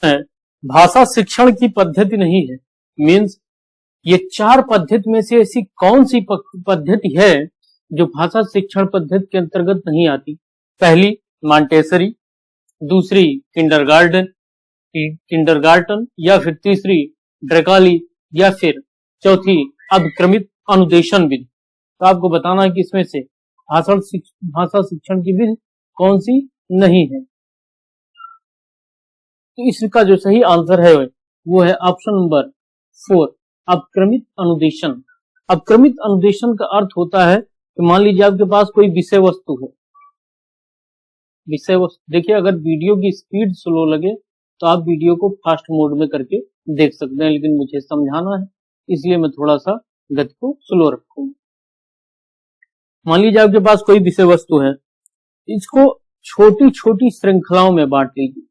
है भाषा शिक्षण की पद्धति नहीं है। मीन्स ये चार पद्धति में से ऐसी कौन सी पद्धति है जो भाषा शिक्षण पद्धति के अंतर्गत नहीं आती? पहली मॉन्टेसरी, दूसरी किंडरगार्टन या फिर तीसरी ड्रेकाली या फिर चौथी अभिक्रमित अनुदेशन विधि। तो आपको बताना है कि इसमें से भाषा शिक्षण की विधि कौन सी नहीं है। तो इसका जो सही आंसर है वो है ऑप्शन नंबर 4, अभिक्रमित अनुदेशन। अभिक्रमित अनुदेशन का अर्थ होता है कि मान लीजिए आपके पास कोई विषय वस्तु है। विषय वस्तु देखिए, अगर वीडियो की स्पीड स्लो लगे तो आप वीडियो को फास्ट मोड में करके देख सकते हैं, लेकिन मुझे समझाना है इसलिए मैं थोड़ा सा गति को स्लो रखूंगा। मान लीजिए आपके पास कोई विषय वस्तु है, इसको छोटी छोटी श्रृंखलाओं में बांट लीजिए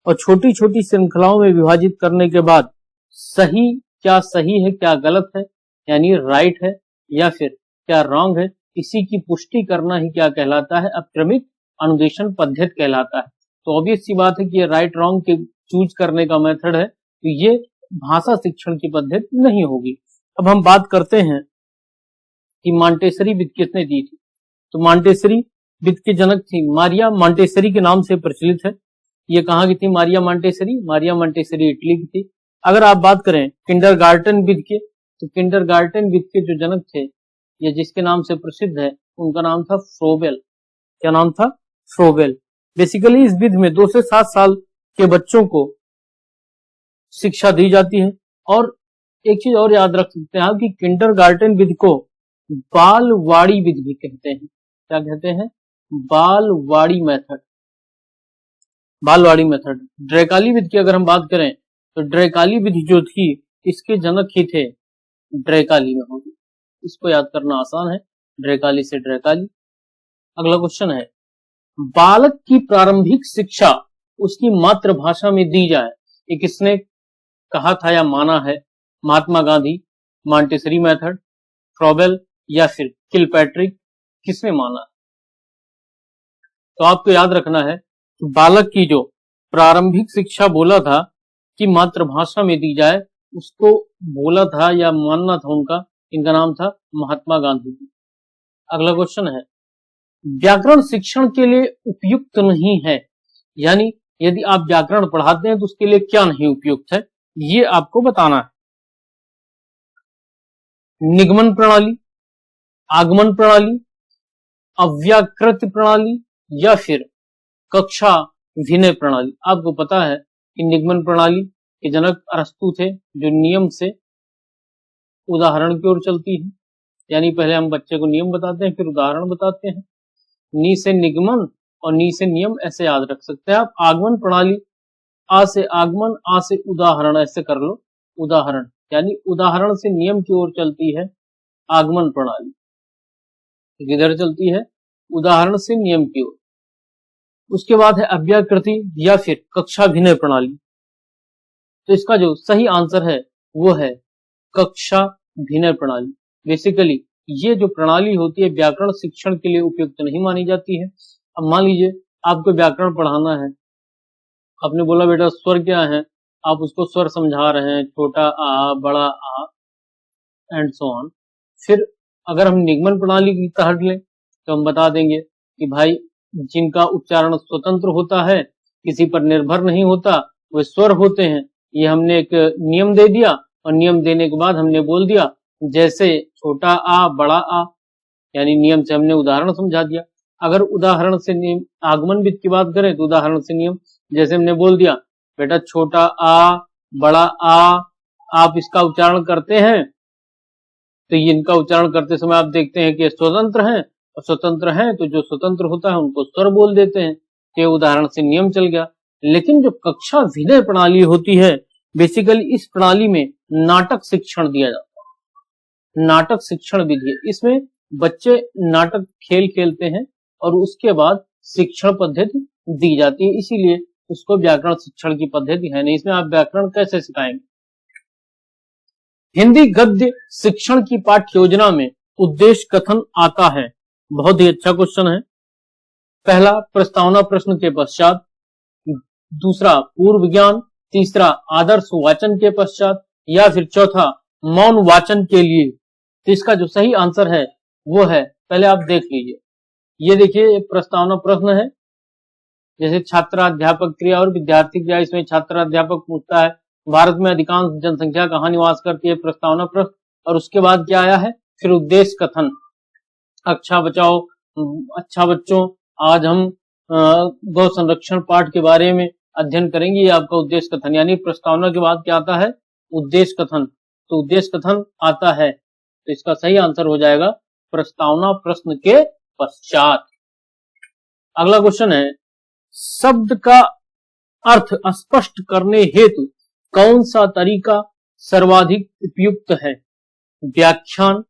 और छोटी छोटी श्रृंखलाओं में विभाजित करने के बाद सही है क्या गलत है, यानी राइट है या फिर क्या रॉन्ग है, इसी की पुष्टि करना ही क्या कहलाता है? अभिक्रमित अनुदेशन पद्धति कहलाता है। तो ऑब्वियस सी बात है कि ये राइट रॉन्ग के चूज करने का मेथड है, तो ये भाषा शिक्षण की पद्धति नहीं होगी। अब हम बात करते हैं कि मॉन्टेसरी विधि किसने दी थी। तो मॉन्टेसरी विधि के जनक थी मारिया मॉन्टेसरी के नाम से प्रचलित है। ये कहाँ की थी Maria Montessori? Maria Montessori Italy की थी। अगर आप बात करें किंडरगार्टन विधि के, तो किंडरगार्टन विधि के जो जनक थे या जिसके नाम से प्रसिद्ध है उनका नाम था फ्रोबेल। क्या नाम था? फ्रोबेल। बेसिकली इस विधि में 2 से 7 साल के बच्चों को शिक्षा दी जाती है। और एक चीज और याद रख सकते हैं आप कि किंडरगार्टन विधि को बालवाड़ी विधि भी कहते हैं। क्या कहते हैं? बालवाड़ी मेथड। बालवाड़ी मेथड। ड्रेकाली विधि की अगर हम बात करें तो ड्रेकाली विधि जो थी इसके जनक ही थे ड्रेकाली में होगी। इसको याद करना आसान है, ड्रेकाली से ड्रेकाली। अगला क्वेश्चन है, बालक की प्रारंभिक शिक्षा उसकी मातृभाषा में दी जाए, ये किसने कहा था या माना है? Mahatma Gandhi, Montessori method, Froebel या फिर किलपैट्रिक, किसने माना? तो आपको याद रखना है कि बालक की जो प्रारंभिक शिक्षा बोला था कि मातृभाषा में दी जाए, उसको बोला था या मानना था उनका, इनका नाम था महात्मा गांधी जी। अगला क्वेश्चन है, व्याकरण शिक्षण के लिए उपयुक्त नहीं है, यानी यदि आप व्याकरण पढ़ाते हैं तो उसके लिए क्या नहीं उपयुक्त है, ये आपको बताना है। निगमन प्रणाली, आगमन प्रणाली, अव्याकृत प्रणाली या फिर कक्षा विनय प्रणाली। आपको पता है कि निगमन प्रणाली के जनक अरस्तु थे, जो नियम से उदाहरण की ओर चलती है। यानी पहले हम बच्चे को नियम बताते हैं, फिर उदाहरण बताते हैं। नी से निगमन और नी से नियम, ऐसे याद रख सकते हैं आप। आगमन प्रणाली, आ से आगमन, आ से उदाहरण, ऐसे कर लो। उदाहरण यानी उदाहरण से नियम की ओर चलती है आगमन प्रणाली। किधर चलती है? उदाहरण से नियम की ओर। उसके बाद है अव्याकृति या फिर कक्षा विनय प्रणाली। तो इसका जो सही आंसर है वो है कक्षा विनय प्रणाली। बेसिकली ये जो प्रणाली होती है व्याकरण शिक्षण के लिए उपयुक्त नहीं मानी जाती है। अब मान लीजिए आपको व्याकरण पढ़ाना है, आपने बोला बेटा स्वर क्या है, आप उसको स्वर समझा रहे हैं, छोटा आ, बड़ा आ एंड सो ऑन। फिर अगर हम निगमन प्रणाली की तहत लें तो हम बता देंगे कि भाई जिनका उच्चारण स्वतंत्र होता है, किसी पर निर्भर नहीं होता, वे स्वर होते हैं। ये हमने एक नियम दे दिया और नियम देने के बाद हमने बोल दिया जैसे छोटा आ बड़ा आ, यानी नियम से हमने उदाहरण समझा दिया। अगर उदाहरण से नियम आगमन विधि की बात करें तो उदाहरण से नियम, जैसे हमने बोल दिया बेटा छोटा आ बड़ा आ, आप इसका उच्चारण करते हैं, तो इनका उच्चारण करते समय आप देखते हैं कि स्वतंत्र हैं, और स्वतंत्र हैं तो जो स्वतंत्र होता है उनको स्वर बोल देते हैं। तो उदाहरण से नियम चल गया। लेकिन जो कक्षा विनय प्रणाली होती है, बेसिकली इस प्रणाली में नाटक शिक्षण दिया जाता है। नाटक शिक्षण विधि है, इसमें बच्चे नाटक खेल खेलते हैं और उसके बाद शिक्षण पद्धति दी जाती है, इसीलिए उसको व्याकरण शिक्षण की पद्धति है नहीं। इसमें आप व्याकरण कैसे सिखाएंगे? हिंदी गद्य शिक्षण की पाठ्य योजना में उद्देश्य कथन आता है। बहुत ही अच्छा क्वेश्चन है। पहला, प्रस्तावना प्रश्न के पश्चात दूसरा पूर्व ज्ञान, तीसरा आदर्श वाचन के पश्चात, या फिर चौथा मौन वाचन के लिए। तो इसका जो सही आंसर है वो है, पहले आप देख लीजिए, ये देखिए प्रस्तावना प्रश्न है, जैसे छात्राध्यापक क्रिया और विद्यार्थी क्रिया। इसमें छात्राध्यापक पूछता है भारत में अधिकांश जनसंख्या कहाँ निवास करती है, प्रस्तावना प्रश्न। और उसके बाद क्या आया है, फिर उद्देश्य कथन। अच्छा बचाओ अच्छा बच्चों, आज हम गौ संरक्षण पाठ के बारे में अध्ययन करेंगे, ये आपका उद्देश्य कथन। यानी प्रस्तावना के बाद क्या आता है, उद्देश्य कथन। तो उद्देश्य कथन आता है, तो इसका सही आंसर हो जाएगा प्रस्तावना प्रश्न के पश्चात। अगला क्वेश्चन है, शब्द का अर्थ स्पष्ट करने हेतु कौन सा तरीका सर्वाधिक उपयुक्त है, व्याख्यान,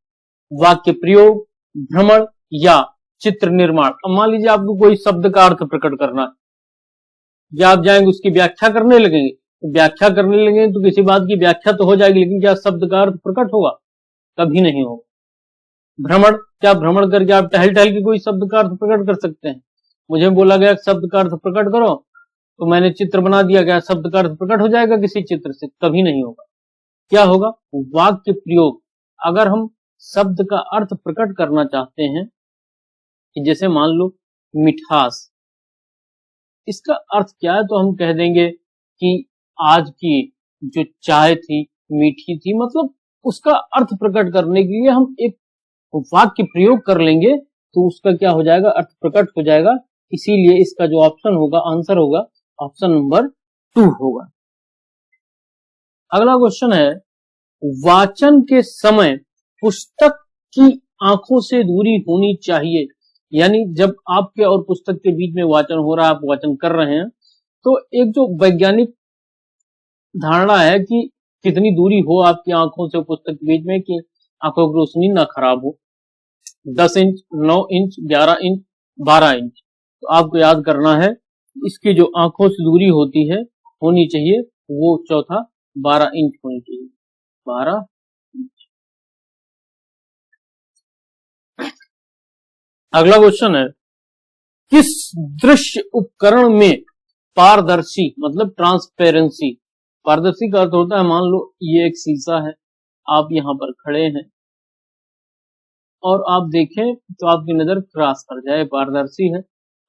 वाक्य प्रयोग, भ्रमण या चित्र निर्माण। अब मान लीजिए आपको कोई शब्द का अर्थ प्रकट करना है, या आप जाएंगे उसकी व्याख्या करने लगेंगे, तो व्याख्या करने लगेंगे तो किसी बात की व्याख्या तो हो जाएगी, लेकिन क्या शब्द का अर्थ प्रकट होगा, कभी नहीं होगा। भ्रमण, क्या भ्रमण करके आप टहल टहल के कोई शब्द का अर्थ प्रकट कर सकते हैं। मुझे बोला गया शब्द का अर्थ प्रकट करो, तो मैंने चित्र बना दिया, क्या शब्द का अर्थ प्रकट हो जाएगा किसी चित्र से, कभी नहीं होगा। क्या होगा, वाक्य प्रयोग। अगर हम शब्द का अर्थ प्रकट करना चाहते हैं, जैसे मान लो मिठास, इसका अर्थ क्या है, तो हम कह देंगे कि आज की जो चाय थी मीठी थी, मतलब उसका अर्थ प्रकट करने के लिए हम एक वाक्य प्रयोग कर लेंगे, तो उसका क्या हो जाएगा, अर्थ प्रकट हो जाएगा। इसीलिए इसका जो ऑप्शन होगा, आंसर होगा ऑप्शन नंबर 2 होगा। अगला क्वेश्चन है, वाचन के समय पुस्तक की आंखों से दूरी होनी चाहिए। यानी जब आपके और पुस्तक के बीच में वाचन हो रहा है, आप वाचन कर रहे हैं, तो एक जो वैज्ञानिक धारणा है कि कितनी दूरी हो आपकी आंखों से पुस्तक के बीच में, कि आंखों की रोशनी ना खराब हो। 10 इंच, 9 इंच, 11 इंच, 12 इंच। तो आपको याद करना है, इसकी जो आंखों से दूरी होती है, होनी चाहिए, वो चौथा 12 इंच होनी चाहिए, 12 इंच। अगला क्वेश्चन है, किस दृश्य उपकरण में पारदर्शी, मतलब ट्रांसपेरेंसी, पारदर्शी का अर्थ होता है, मान लो ये एक शीशा है, आप यहां पर खड़े हैं और आप देखें तो आपकी नजर क्रॉस कर जाए, पारदर्शी है।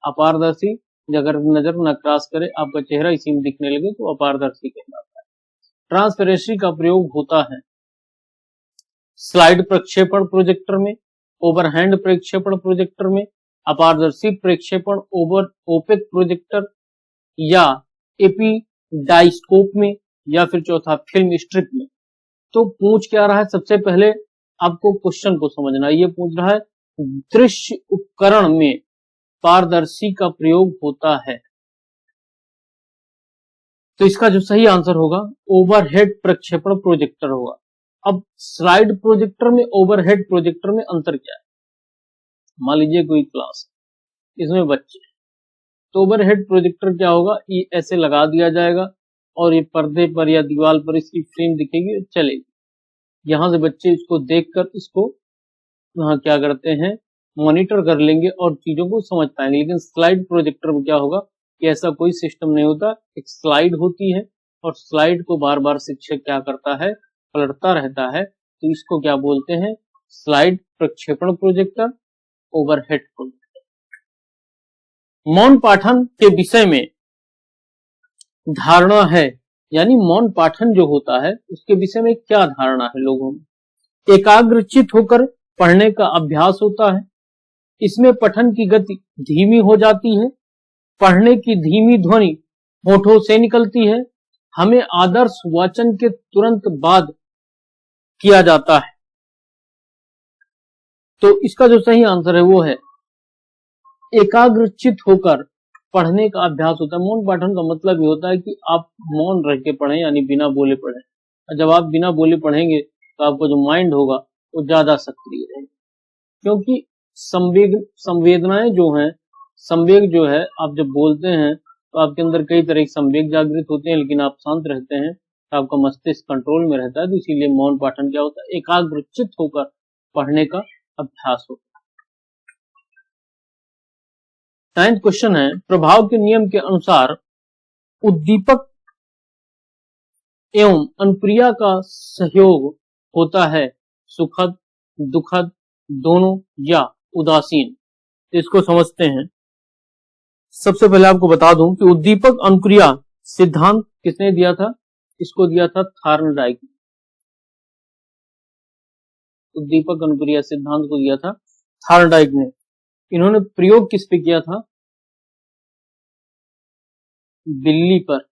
अपारदर्शी अगर नजर न क्रॉस करे, आपका चेहरा इसी में दिखने लगे, तो अपारदर्शी कहलाता है। ट्रांसपेरेंसी का प्रयोग होता है स्लाइड प्रक्षेपण प्रोजेक्टर में, ओवरहैंड प्रक्षेपण प्रोजेक्टर में, अपारदर्शी प्रक्षेपण ओवर ओपेक प्रोजेक्टर, या एपीडाइस्कोप में, या फिर चौथा फिल्म स्ट्रिप में। तो पूछ क्या रहा है, सबसे पहले आपको क्वेश्चन को समझना, ये पूछ रहा है दृश्य उपकरण में पारदर्शी का प्रयोग होता है, तो इसका जो सही आंसर होगा ओवरहेड प्रक्षेपण प्रोजेक्टर होगा। अब स्लाइड प्रोजेक्टर में ओवरहेड प्रोजेक्टर में अंतर क्या है, मान लीजिए कोई क्लास, इसमें बच्चे, तो ओवरहेड प्रोजेक्टर क्या होगा, ये ऐसे लगा दिया जाएगा और ये पर्दे पर या दीवार पर इसकी फ्रेम दिखेगी, चलेगी। यहां से बच्चे इसको देखकर इसको वहां क्या करते हैं, मॉनिटर कर लेंगे और चीजों को समझ पाएंगे। लेकिन स्लाइड प्रोजेक्टर में क्या होगा कि ऐसा कोई सिस्टम नहीं होता, एक स्लाइड होती है और स्लाइड को बार बार शिक्षक क्या करता है, पलटता रहता है, तो इसको क्या बोलते हैं, स्लाइड प्रक्षेपण प्रोजेक्टर, ओवरहेड प्रोजेक्टर। मौन पाठन के विषय में धारणा है, यानी मौन पाठन जो होता है उसके विषय में क्या धारणा है लोगों में, एकाग्रचित होकर पढ़ने का अभ्यास होता है, इसमें पठन की गति धीमी हो जाती है, पढ़ने की धीमी ध्वनि होठों से निकलती है, हमें आदर्श वाचन के तुरंत बाद किया जाता है। तो इसका जो सही आंसर है वो है एकाग्रचित होकर पढ़ने का अभ्यास होता है। मौन पाठन का मतलब ये होता है कि आप मौन रह के पढ़ें, यानी बिना बोले पढ़ें। और जब आप बिना बोले पढ़ेंगे तो आपका जो माइंड होगा वो ज्यादा सक्रिय रहेगा, क्योंकि संवेदनाएं जो हैं, संवेग जो है, आप जब बोलते हैं तो आपके अंदर कई तरह के संवेग जागृत होते हैं, लेकिन आप शांत रहते हैं तो आपका मस्तिष्क कंट्रोल में रहता है। तो इसीलिए मौन पाठन क्या होता है, एकाग्रचित होकर पढ़ने का अभ्यास होता है। 9th क्वेश्चन है, प्रभाव के नियम के अनुसार उद्दीपक एवं अनुक्रिया का सहयोग होता है सुखद, दुखद, दोनों या उदासीन। इसको समझते हैं। सबसे पहले आपको बता दूं कि उद्दीपक अनुक्रिया सिद्धांत किसने दिया था? इसको दिया था थार्नडाइक। उद्दीपक अनुक्रिया सिद्धांत को दिया था थार्नडाइक ने। इन्होंने प्रयोग किस पे किया था? बिल्ली पर।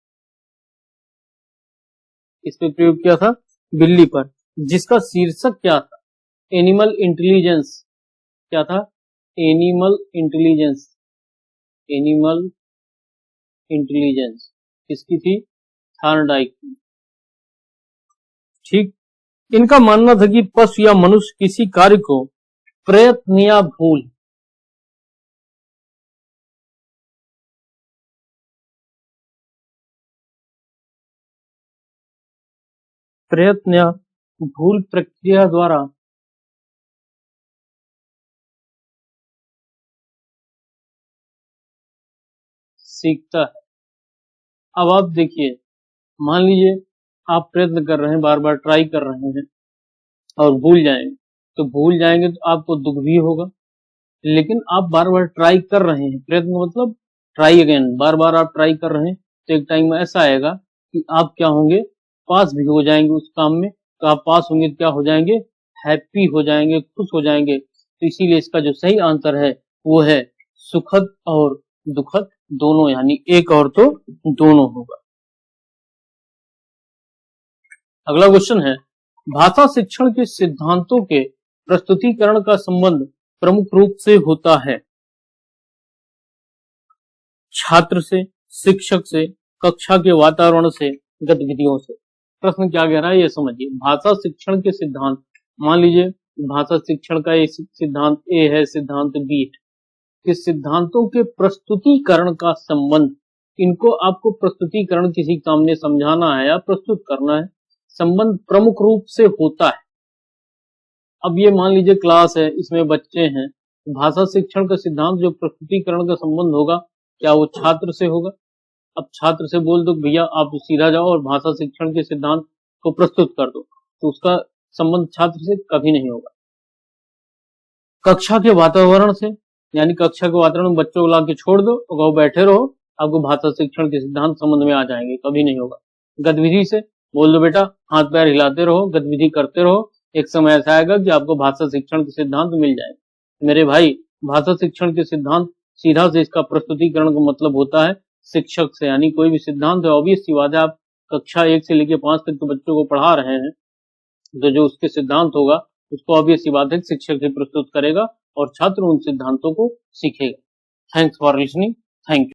इस पे प्रयोग किया था बिल्ली पर, जिसका शीर्षक क्या था? Animal intelligence. क्या था? Animal intelligence. एनिमल इंटेलिजेंस किसकी थी? थार्नडाइक की। ठीक। इनका मानना था कि पशु या मनुष्य किसी कार्य को प्रयत्न या भूल प्रक्रिया द्वारा सीखता है। अब आप देखिए, मान लीजिए आप प्रयत्न कर रहे हैं, बार बार ट्राई कर रहे हैं और भूल जाएंगे, तो आपको दुख भी होगा। लेकिन आप बार बार ट्राई कर रहे हैं, प्रयत्न मतलब ट्राई अगेन, बार बार आप ट्राई कर रहे हैं, तो एक टाइम ऐसा आएगा कि आप क्या होंगे? पास भी हो जाएंगे उस काम में। तो आप पास होंगे तो क्या हो जाएंगे? हैप्पी हो जाएंगे, खुश हो जाएंगे। तो इसीलिए इसका जो सही आंसर है वो है सुखद और दुखद दोनों, यानी एक और तो दोनों होगा। अगला क्वेश्चन है, भाषा शिक्षण के सिद्धांतों के प्रस्तुतिकरण का संबंध प्रमुख रूप से होता है छात्र से, शिक्षक से, कक्षा के वातावरण से, गतिविधियों से। प्रश्न क्या कह रहा है ये समझिए। भाषा शिक्षण के सिद्धांत, मान लीजिए भाषा शिक्षण का ये सिद्धांत ए है, सिद्धांत बी है। इस सिद्धांतों के प्रस्तुतिकरण का संबंध, इनको आपको प्रस्तुतिकरण किसी के सामने समझाना है या प्रस्तुत करना है, संबंध प्रमुख रूप से होता है। अब ये मान लीजिए क्लास है, इसमें बच्चे हैं, भाषा शिक्षण का सिद्धांत जो प्रस्तुतिकरण का संबंध होगा, क्या वो छात्र से होगा? अब छात्र से बोल दो भैया आप सीधा जाओ और भाषा शिक्षण के सिद्धांत को प्रस्तुत कर दो, तो उसका संबंध छात्र से कभी नहीं होगा। कक्षा के वातावरण से, यानी कक्षा के वातावरण में बच्चों को ला के छोड़ दो और कहो बैठे रहो, आपको भाषा शिक्षण के सिद्धांत संबंध में आ जाएंगे, कभी नहीं होगा। गतिविधि से बोल दो बेटा हाथ पैर हिलाते रहो, गतिविधि करते रहो, एक समय ऐसा आएगा कि आपको भाषा शिक्षण के सिद्धांत मिल जाएंगे। मेरे भाई, भाषा शिक्षण के सिद्धांत सीधा से इसका प्रस्तुतिकरण का मतलब होता है शिक्षक से, यानी कोई भी सिद्धांत है, ऑब्वियस सी बात है, आप कक्षा 1 से लेकर 5 तक तो बच्चों को पढ़ा रहे हैं, तो जो उसके सिद्धांत होगा उसको ऑब्वियस सी बात है शिक्षक ही प्रस्तुत करेगा और छात्र उन सिद्धांतों को सीखेगा। Thanks for listening. Thank you.